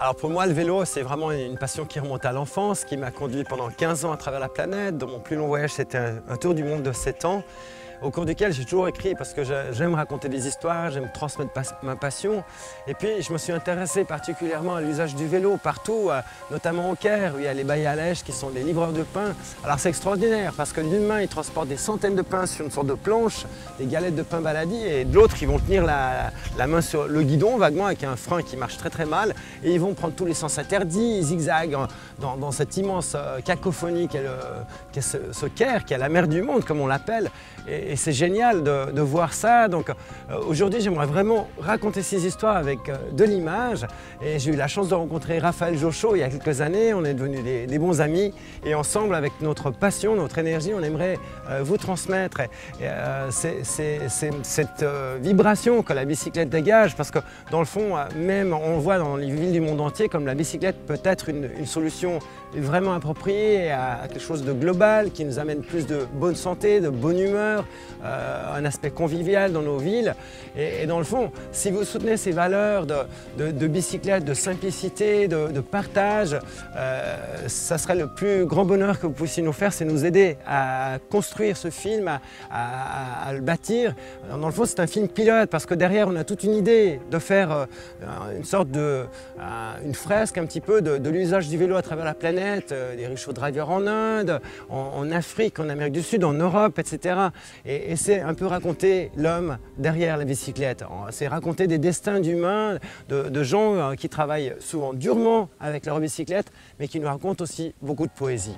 Alors pour moi, le vélo, c'est vraiment une passion qui remonte à l'enfance, qui m'a conduit pendant 15 ans à travers la planète. Dans mon plus long voyage, c'était un tour du monde de 7 ans, au cours duquel j'ai toujours écrit parce que j'aime raconter des histoires, j'aime transmettre ma passion. Et puis je me suis intéressé particulièrement à l'usage du vélo partout, notamment au Caire, où il y a les Bayalèches qui sont des livreurs de pain. Alors c'est extraordinaire parce que d'une main, ils transportent des centaines de pains sur une sorte de planche, des galettes de pain baladi, et de l'autre, ils vont tenir la main sur le guidon vaguement avec un frein qui marche très mal, et ils vont prendre tous les sens interdits, ils zigzaguent dans cette immense cacophonie qu'est ce Caire, qui est la mer du monde comme on l'appelle. Et c'est génial de voir ça. Donc aujourd'hui, j'aimerais vraiment raconter ces histoires avec de l'image. Et j'ai eu la chance de rencontrer Raphaël Jochot il y a quelques années. On est devenus des bons amis. Et ensemble, avec notre passion, notre énergie, on aimerait vous transmettre cette vibration que la bicyclette dégage. Parce que dans le fond, même on voit dans les villes du monde entier comme la bicyclette peut être une solution vraiment appropriée à quelque chose de global qui nous amène plus de bonne santé, de bonne humeur, un aspect convivial dans nos villes. Et dans le fond, si vous soutenez ces valeurs de bicyclette, de simplicité, de partage, ça serait le plus grand bonheur que vous puissiez nous faire, c'est nous aider à construire ce film, à le bâtir. Dans le fond, c'est un film pilote parce que derrière, on a toute une idée de faire une sorte une fresque un petit peu de l'usage du vélo à travers la planète, des rickshaw drivers en Inde, en Afrique, en Amérique du Sud, en Europe, etc. Et c'est un peu raconter l'homme derrière la bicyclette. C'est raconter des destins d'humains, de gens qui travaillent souvent durement avec leur bicyclette, mais qui nous racontent aussi beaucoup de poésie.